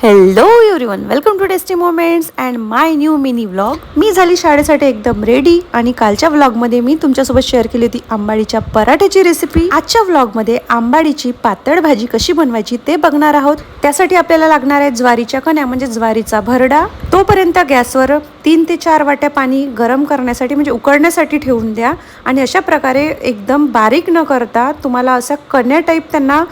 Hello everyone, welcome to tasty moments and my new mini vlog. मी झाली शाळेसाठी एकदम रेडी आणि कालच्या व्लॉगमध्ये मी तुमच्यासोबत शेअर केली होती आंबाडीच्या पराठ्याची रेसिपी. आजच्या व्लॉगमध्ये आंबाडीची पातळ भाजी कशी बनवायची ते बघणार आहोत. त्यासाठी आपल्याला लागणार आहे ज्वारीच्या कण्या म्हणजे ज्वारीचा भरडा. तोपर्यंत गॅसवर 3 ते 4 वाट्या पाणी गरम करण्यासाठी म्हणजे उकळण्यासाठी ठेवून द्या आणि अशा प्रकारे एकदम बारीक न करता तुम्हाला असा कण्या टाईप त्यांना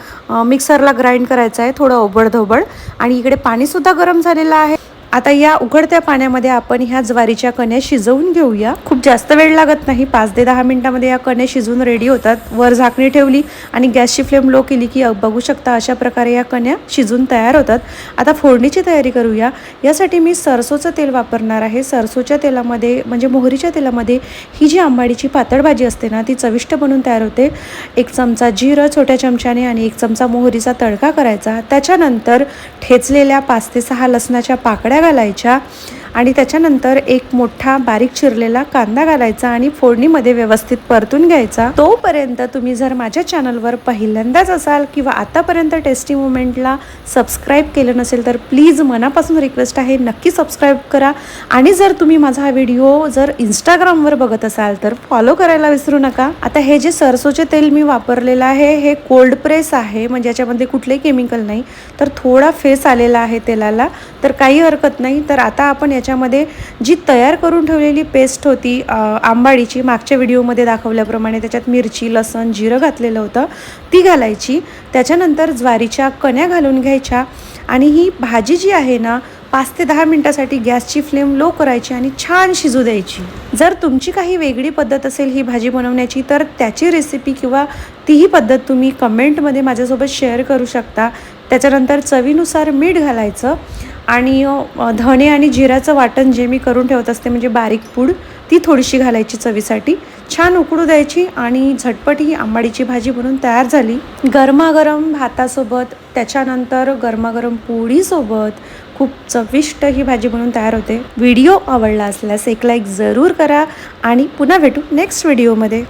मिक्सरला ग्राइंड करायचं आहे, थोडं ओबडधोबड. आणि इकडे पाणी सुद्धा गरम झालेलं आहे. आता या उकळत्या पाण्यामध्ये आपण ह्या ज्वारीच्या कण्या शिजवून घेऊया. खूप जास्त वेळ लागत नाही, 5 ते 10 मिनिटांमध्ये या कण्या शिजून रेडी होतात. वर झाकणी ठेवली आणि गॅसची फ्लेम लो केली की बघू शकता अशा प्रकारे या कण्या शिजून तयार होतात. आता फोडणीची तयारी करूया. यासाठी मी सरसोचं तेल वापरणार आहे. सरसोच्या तेलामध्ये म्हणजे मोहरीच्या तेलामध्ये ही जी आंबाडीची पातळ भाजी असते ना ती चविष्ट बनून तयार होते. 1 चमचा जिरं छोट्या चमच्याने आणि 1 चमचा मोहरीचा तडका करायचा. त्याच्यानंतर ठेचलेल्या 5 ते 6 लसणाच्या पाकळ्या घालायच्या आणि त्याच्यानंतर एक मोठा बारीक चिरलेला कांदा घालायचा आणि फोडणीमध्ये व्यवस्थित परतून घ्यायचा. तोपर्यंत तुम्ही जर माझ्या चॅनलवर पहिल्यांदाच असाल किंवा आतापर्यंत टेस्टी मोमेंटला सबस्क्राईब केलं नसेल तर प्लीज मनापासून रिक्वेस्ट आहे, नक्की सबस्क्राईब करा. आणि जर तुम्ही माझा हा व्हिडिओ जर इंस्टाग्रामवर बघत असाल तर फॉलो करायला विसरू नका. आता हे जे सरसोचे तेल मी वापरलेलं आहे हे कोल्ड प्रेस आहे, म्हणजे याच्यामध्ये कुठलेही केमिकल नाही. तर थोडा फेस आलेला आहे तेलाला, तर काही हरकत नाही. तर आता आपण याच्यामध्ये जी तयार करून ठेवलेली पेस्ट होती आंबाडीची, मागच्या व्हिडिओमध्ये दाखवल्याप्रमाणे त्याच्यात मिरची, लसण, जिरं घातलेलं होतं, ती घालायची. त्याच्यानंतर ज्वारीच्या कण्या घालून घ्यायच्या आणि ही भाजी जी आहे ना 5 ते 10 मिनिटासाठी गॅसची फ्लेम लो करायची आणि छान शिजू द्यायची. जर तुमची काही वेगळी पद्धत असेल ही भाजी बनवण्याची तर त्याची रेसिपी किंवा तीही पद्धत तुम्ही कमेंटमध्ये माझ्यासोबत शेअर करू शकता. त्याच्यानंतर चवीनुसार मीठ घालायचं आणि धणे आणि जिऱ्याचं वाटण जे मी करून ठेवत असते म्हणजे बारीक पूड ती थोडीशी घालायची चवीसाठी. छान उकळू द्यायची आणि झटपट ही आंबाडीची भाजी बनून तयार झाली. गरमागरम भातासोबत, त्याच्यानंतर गरमागरम पोळीसोबत खूप चविष्ट ही भाजी बनवून तयार होते. व्हिडिओ आवडला असल्यास एक लाईक जरूर करा आणि पुन्हा भेटू नेक्स्ट व्हिडिओमध्ये.